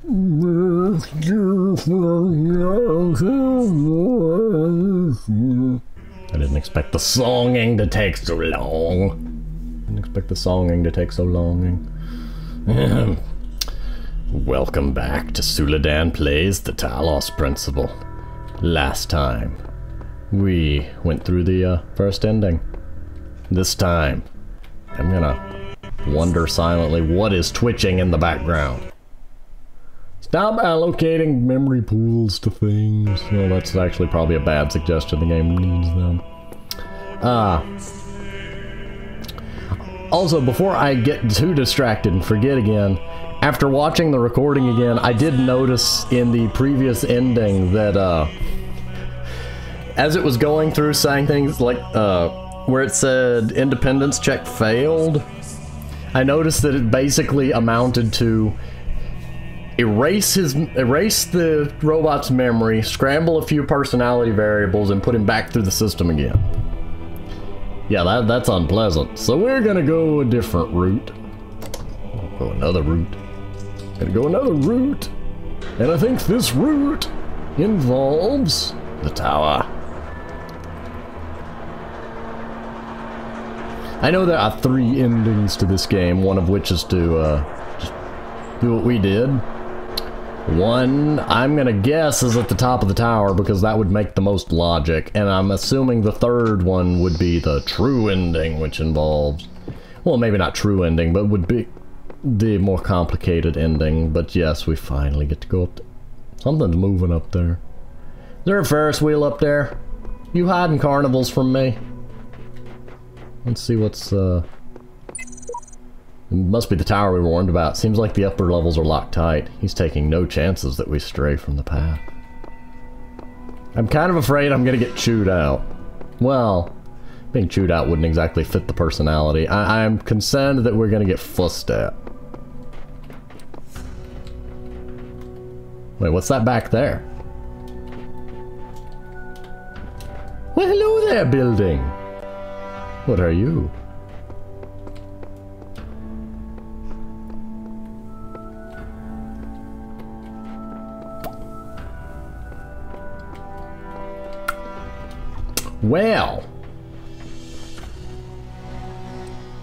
didn't expect the songing to take so long. Didn't expect the songing to take so long. Welcome back to Suladan Plays the Talos Principle. Last time, we went through the first ending. This time, I'm gonna wonder silently what is twitching in the background. Stop allocating memory pools to things. Well, that's actually probably a bad suggestion. The game needs them. Also, before I get too distracted and forget again, after watching the recording again, I did notice in the previous ending that, as it was going through saying things like, where it said independence check failed, I noticed that it basically amounted to erase the robot's memory, scramble a few personality variables, and put him back through the system again. Yeah, that's unpleasant. So we're gonna go a different route. Go another route. Gonna go another route. And I think this route involves the tower. I know there are 3 endings to this game, one of which is to just do what we did. One, I'm gonna guess, is at the top of the tower because that would make the most logic, and I'm assuming the third one would be the true ending, which involves, well, maybe not true ending, but would be the more complicated ending. But yes, we finally get to go up there. Something's moving up there. Is there a Ferris wheel up there? You hiding carnivals from me? Let's see what's, it must be the tower we were warned about. Seems like the upper levels are locked tight. He's taking no chances that we stray from the path. I'm kind of afraid I'm gonna get chewed out. Well, being chewed out wouldn't exactly fit the personality. I'm concerned that we're gonna get fussed at. Wait, what's that back there? Well, hello there, building. What are you? Well.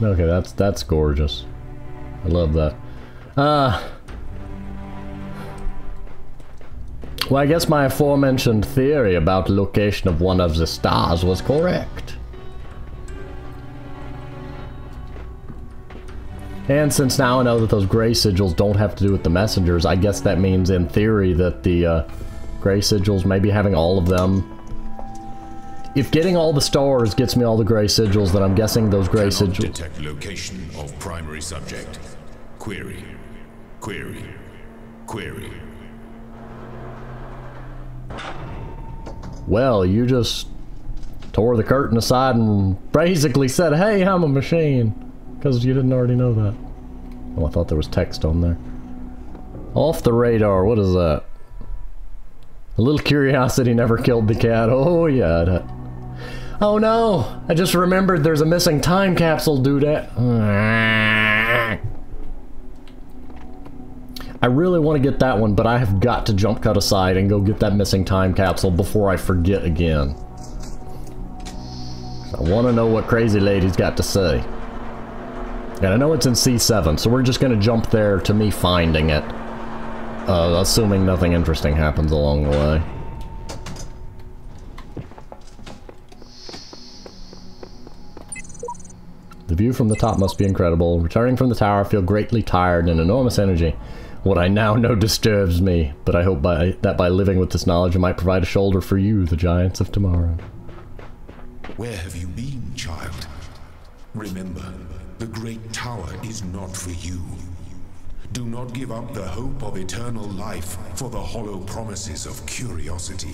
Okay, that's gorgeous. I love that. Well, I guess my aforementioned theory about the location of one of the stars was correct. And since now I know that those gray sigils don't have to do with the messengers, I guess that means in theory that the gray sigils, maybe having all of them. If getting all the stars gets me all the gray sigils, then I'm guessing those gray sigils... Detect location of primary subject. Query. Query. Query. Well, you just tore the curtain aside and basically said, hey, I'm a machine. Because you didn't already know that. Oh, I thought there was text on there. Off the radar, what is that? A little curiosity never killed the cat. Oh, yeah. Oh no! I just remembered there's a missing time capsule, dude. I really want to get that one, but I have got to jump cut aside and go get that missing time capsule before I forget again. I want to know what Crazy Lady's got to say. And I know it's in C7, so we're just going to jump there to me finding it. Assuming nothing interesting happens along the way. The view from the top must be incredible. Returning from the tower, I feel greatly tired and enormous energy. What I now know disturbs me, but I hope that by living with this knowledge I might provide a shoulder for you, the giants of tomorrow. Where have you been, child? Remember, the great tower is not for you. Do not give up the hope of eternal life for the hollow promises of curiosity.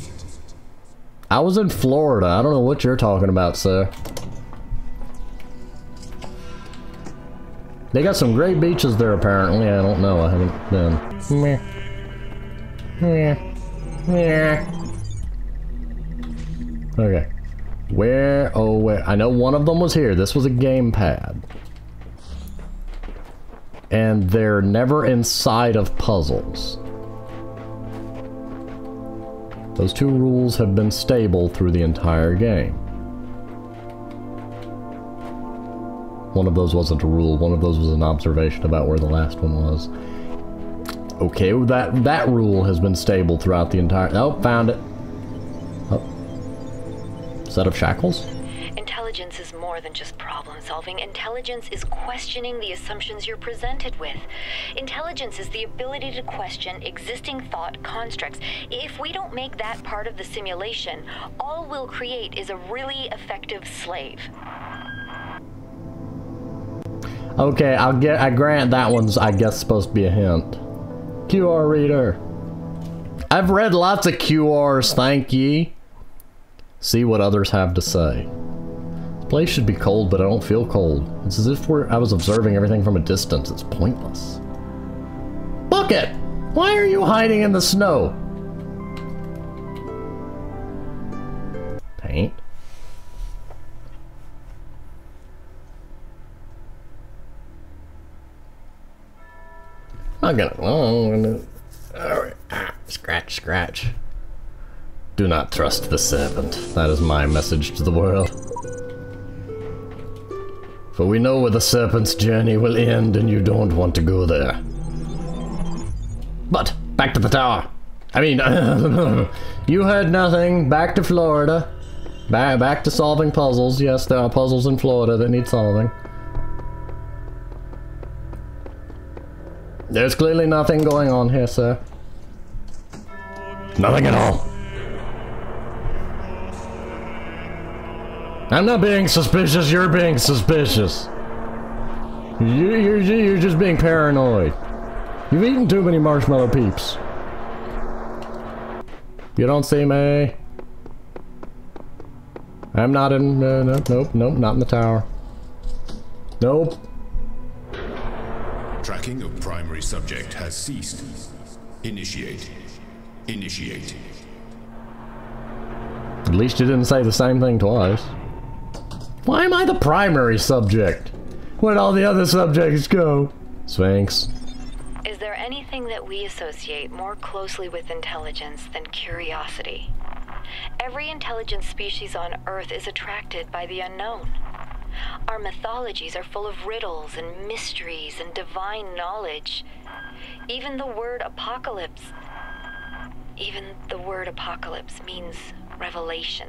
I was in Florida. I don't know what you're talking about, sir. They got some great beaches there, apparently. I don't know. I haven't been. Meh. Meh. Meh. Okay. Where? Oh, where? I know one of them was here. This was a gamepad. And they're never inside of puzzles. Those two rules have been stable through the entire game. One of those wasn't a rule, one of those was an observation about where the last one was. Okay, that rule has been stable throughout the entire... Oh, found it. Oh. Set of shackles? Intelligence is more than just problem solving. Intelligence is questioning the assumptions you're presented with. Intelligence is the ability to question existing thought constructs. If we don't make that part of the simulation, all we'll create is a really effective slave. Okay, I grant that one's, I guess, supposed to be a hint. QR reader. I've read lots of QRs, thank ye. See what others have to say. This place should be cold, but I don't feel cold. It's as if I was observing everything from a distance. It's pointless. Bucket! Why are you hiding in the snow? Paint. I'm gonna alright. Scratch, scratch. Do not trust the serpent. That is my message to the world. For we know where the serpent's journey will end, and you don't want to go there. But, back to the tower. I mean, you heard nothing. Back to Florida. Back to solving puzzles. Yes, there are puzzles in Florida that need solving. There's clearly nothing going on here, sir. Nothing at all. I'm not being suspicious, you're being suspicious. You're just being paranoid. You've eaten too many marshmallow peeps. You don't see me. I'm not in, nope, not in the tower. Nope. Tracking of primary subject has ceased. Initiate. Initiate. At least you didn't say the same thing twice. Why am I the primary subject? Where'd all the other subjects go? Sphinx. Is there anything that we associate more closely with intelligence than curiosity? Every intelligent species on Earth is attracted by the unknown. Our mythologies are full of riddles and mysteries and divine knowledge. Even the word apocalypse means revelation.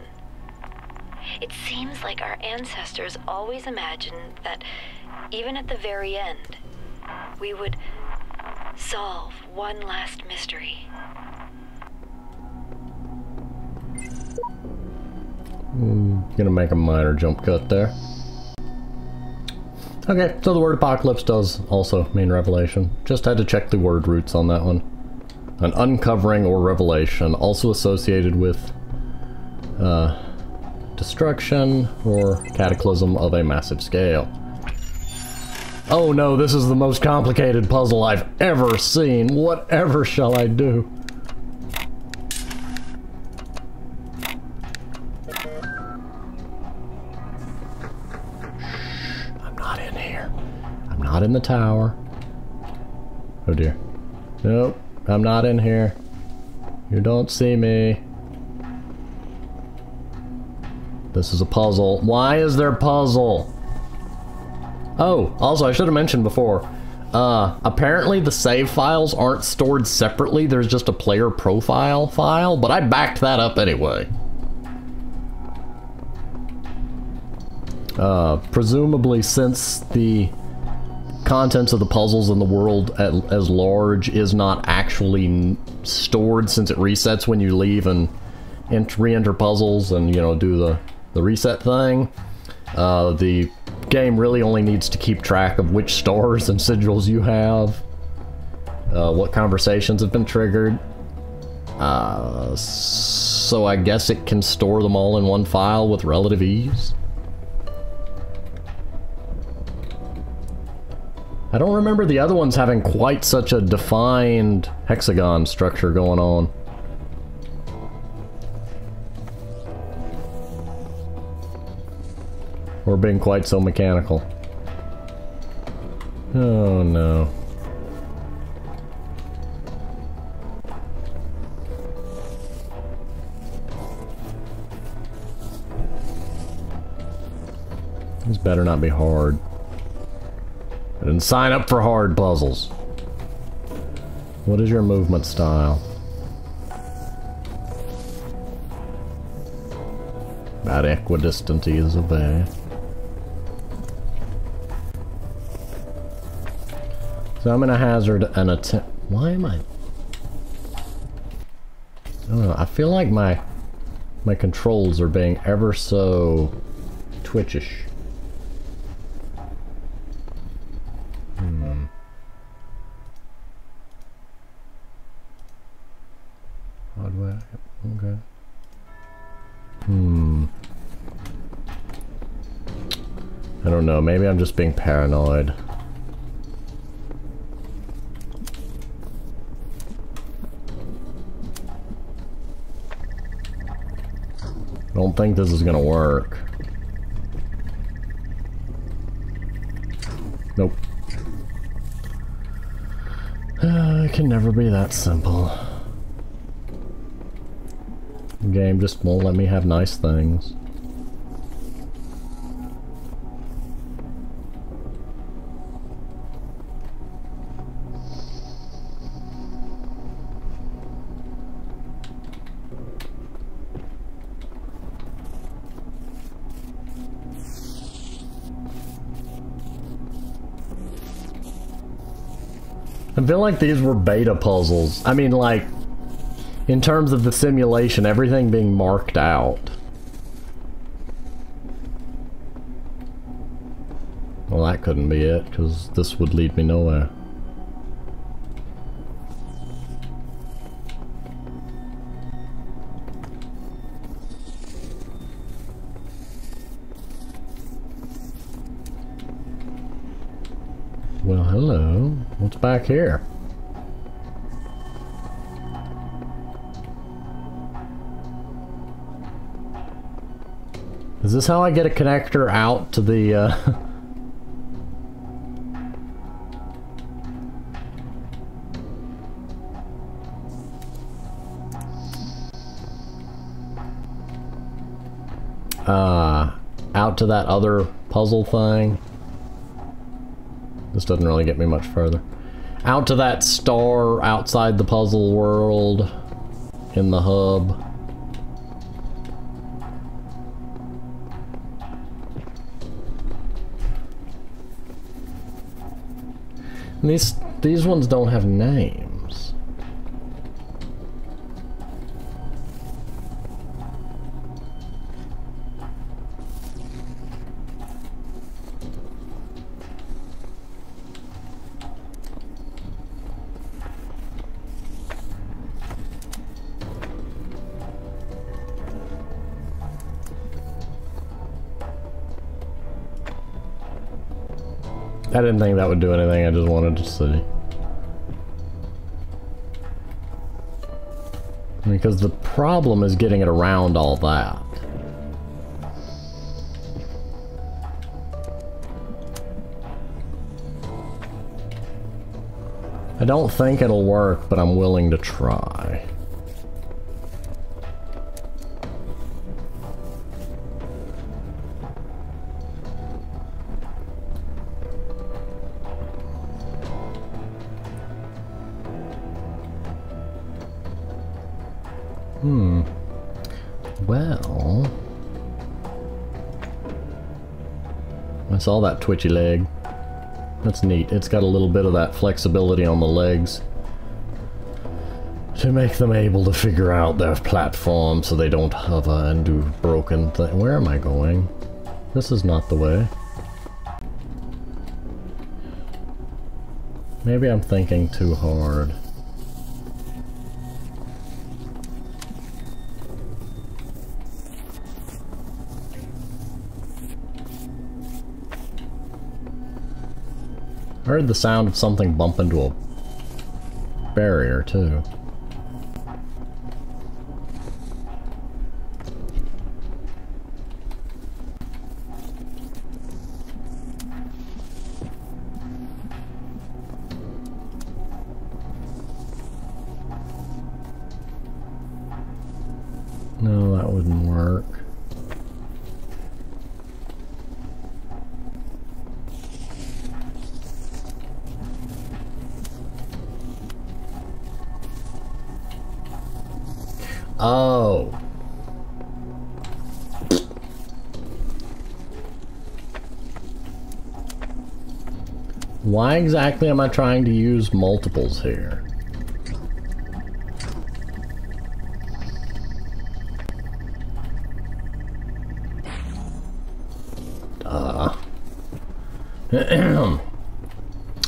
It seems like our ancestors always imagined that even at the very end, we would solve one last mystery. Gonna make a minor jump cut there. Okay, so the word apocalypse does also mean revelation. Just had to check the word roots on that one. An uncovering or revelation, also associated with destruction or cataclysm of a massive scale. Oh no, this is the most complicated puzzle I've ever seen. Whatever shall I do? I'm not in here. I'm not in the tower. Oh dear. Nope, I'm not in here. You don't see me. This is a puzzle. Why is there a puzzle? Oh, also I should have mentioned before, apparently the save files aren't stored separately, there's just a player profile file, but I backed that up anyway. Presumably since the contents of the puzzles in the world as large is not actually stored, since it resets when you leave and re-enter puzzles and, you know, do the reset thing, the game really only needs to keep track of which stars and sigils you have, what conversations have been triggered, so I guess it can store them all in one file with relative ease. I don't remember the other ones having quite such a defined hexagon structure going on. Or being quite so mechanical. Oh no. These better not be hard. I didn't sign up for hard puzzles. What is your movement style? About equidistant is a way. So I'm gonna hazard an attempt. Why am I? I don't know. I feel like my controls are being ever so twitchish. Hardware. Okay. I don't know. Maybe I'm just being paranoid. I don't think this is gonna work. Nope. It can never be that simple. The game just won't let me have nice things. I feel like these were beta puzzles. I mean, like, in terms of the simulation, everything being marked out. Well, that couldn't be it, because this would lead me nowhere. Well, hello. What's back here? Is this how I get a connector out to the, out to that other puzzle thing? This doesn't really get me much further. Out to that star outside the puzzle world in the hub. And these ones don't have names. I didn't think that would do anything, I just wanted to see. Because the problem is getting it around all that. I don't think it'll work, but I'm willing to try. Well... I saw that twitchy leg. That's neat. It's got a little bit of that flexibility on the legs to make them able to figure out their platform so they don't hover and do broken things. Where am I going? This is not the way. Maybe I'm thinking too hard. I heard the sound of something bump into a barrier, too. No, that wouldn't work. Oh. Why exactly am I trying to use multiples here?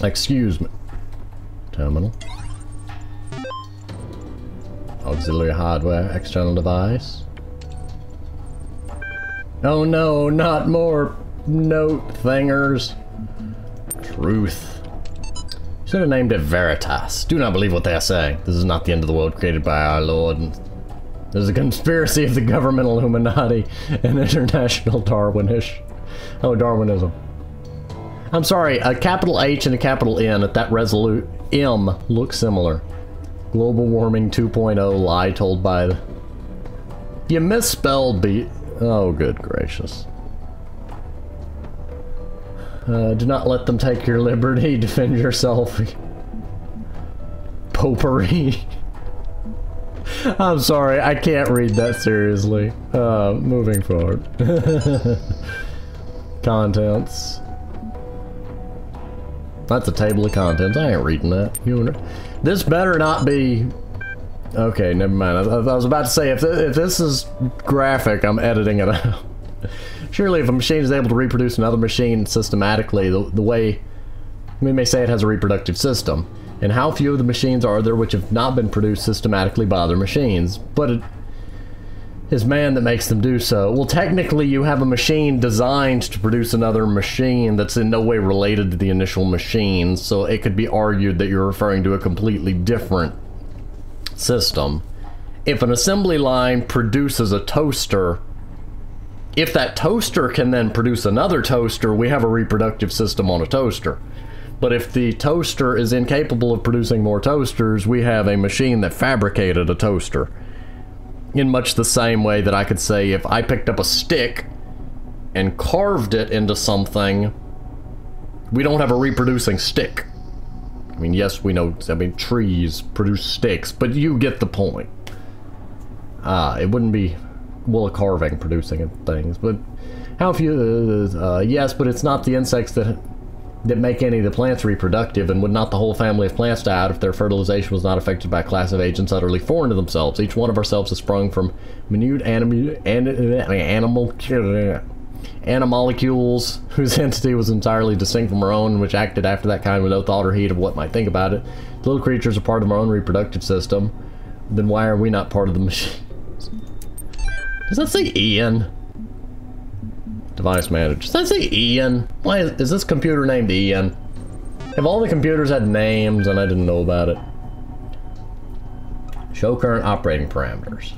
Excuse me. Terminal. Auxiliary hardware, external device. Oh no, not more note thingers. Truth. Should have named it Veritas. Do not believe what they are saying. This is not the end of the world created by our Lord. There's a conspiracy of the governmental Illuminati and international Darwinish. Oh, Darwinism. I'm sorry, a capital H and a capital N at that resolute M look similar. Global warming 2.0 lie told by the... You misspelled B. Oh, good gracious. Do not let them take your liberty. Defend yourself. Popery. I'm sorry, I can't read that seriously. Moving forward. Contents. That's a table of contents. I ain't reading that. This better not be... Okay, never mind. I was about to say, if this is graphic, I'm editing it out. Surely if a machine is able to reproduce another machine systematically, the way... We may say it has a reproductive system. And how few of the machines are there which have not been produced systematically by other machines? But it is man that makes them do so. Well, technically you have a machine designed to produce another machine that's in no way related to the initial machine, so it could be argued that you're referring to a completely different system. If an assembly line produces a toaster, if that toaster can then produce another toaster, we have a reproductive system on a toaster. But if the toaster is incapable of producing more toasters, we have a machine that fabricated a toaster. In much the same way that I could say if I picked up a stick and carved it into something, we don't have a reproducing stick. I mean, yes, we know, trees produce sticks, but you get the point. It wouldn't be, well, a carving producing things, but how few, yes, but it's not the insects that make any of the plants reproductive, and would not the whole family of plants die out if their fertilization was not affected by a class of agents utterly foreign to themselves? Each one of ourselves is sprung from minute animalcules whose entity was entirely distinct from our own, which acted after that kind with no thought or heed of what might think about it. The little creatures are part of our own reproductive system. Then why are we not part of the machines? Does that say Ian? Device manager. Does that say Ian? Why is this computer named Ian? Have all the computers had names and I didn't know about it? Show current operating parameters.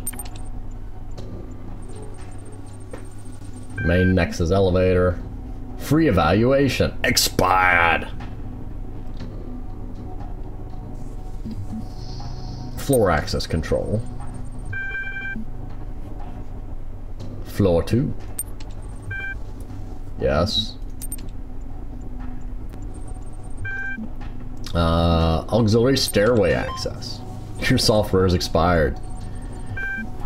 Main Nexus elevator. Free evaluation. Expired. Floor access control. Floor 2. Yes. Auxiliary stairway access. Your software is expired.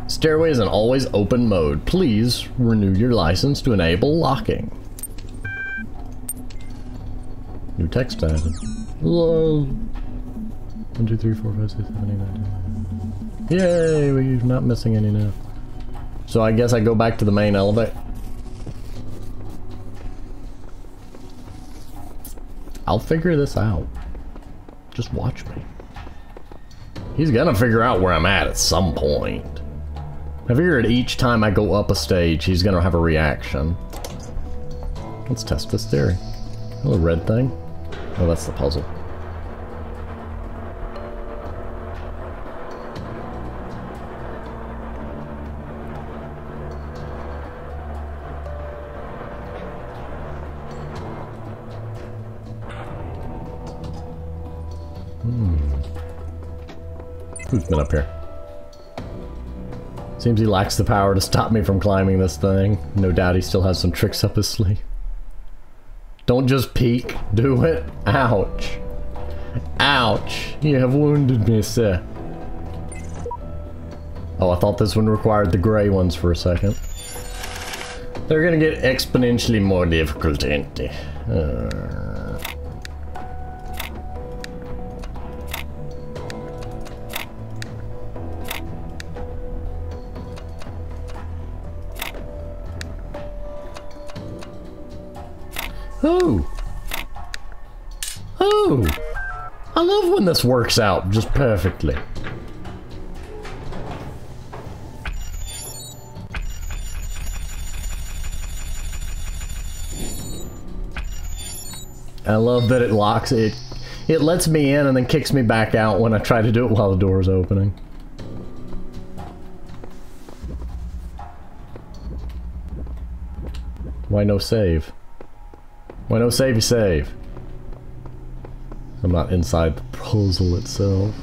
Stairway is in always open mode. Please renew your license to enable locking. New text added. 1, 2, 3, 4, 5, 6, 7, 8, 9, 10. Yay! We're not missing any now. So I guess I go back to the main elevator. I'll figure this out. Just watch me. He's gonna figure out where I'm at some point. I figured each time I go up a stage, he's gonna have a reaction. Let's test this theory. A little red thing. Oh, that's the puzzle. Who's been up here? Seems he lacks the power to stop me from climbing this thing. No doubt he still has some tricks up his sleeve. Don't just peek. Do it. Ouch. Ouch. You have wounded me, sir. Oh, I thought this one required the gray ones for a second. They're gonna get exponentially more difficult, ain't they? Oh! Oh! I love when this works out just perfectly. I love that it locks it. It lets me in and then kicks me back out when I try to do it while the door is opening. Why no save? Why no savey save? I'm not inside the puzzle itself.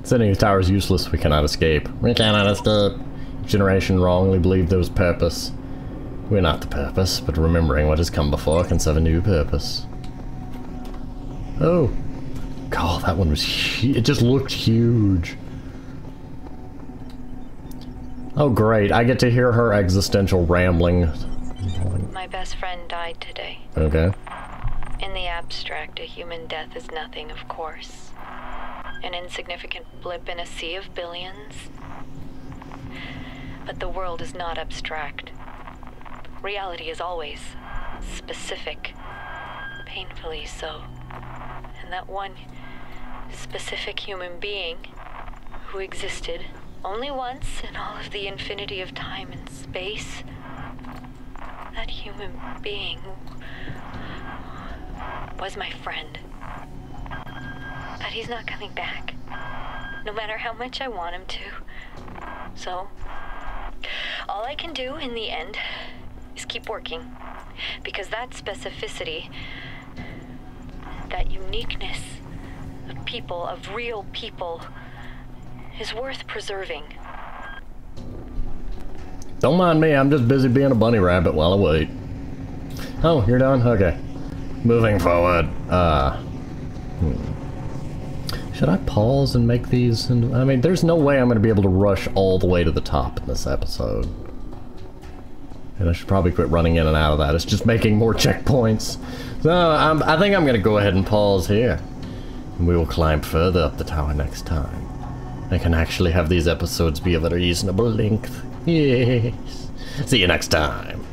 Sending the tower is useless. We cannot escape. We cannot escape. Generation wrongly believed there was purpose. We're not the purpose, but remembering what has come before can serve a new purpose. Oh. God, that one was huge. It just looked huge. Oh great, I get to hear her existential rambling. My best friend died today. Okay. In the abstract, a human death is nothing, of course. An insignificant blip in a sea of billions. But the world is not abstract. Reality is always specific. Painfully so. And that one specific human being who existed only once in all of the infinity of time and space, that human being was my friend. But he's not coming back, no matter how much I want him to. So, all I can do in the end is keep working, because that specificity, that uniqueness of people, of real people, is worth preserving. Don't mind me, I'm just busy being a bunny rabbit while I wait. Oh, you're done? Okay. Moving forward. Should I pause and make these? I mean, there's no way I'm going to be able to rush all the way to the top in this episode. And I should probably quit running in and out of that. It's just making more checkpoints. So I think I'm going to go ahead and pause here. And we will climb further up the tower next time. I can actually have these episodes be of a reasonable length. Yes. See you next time.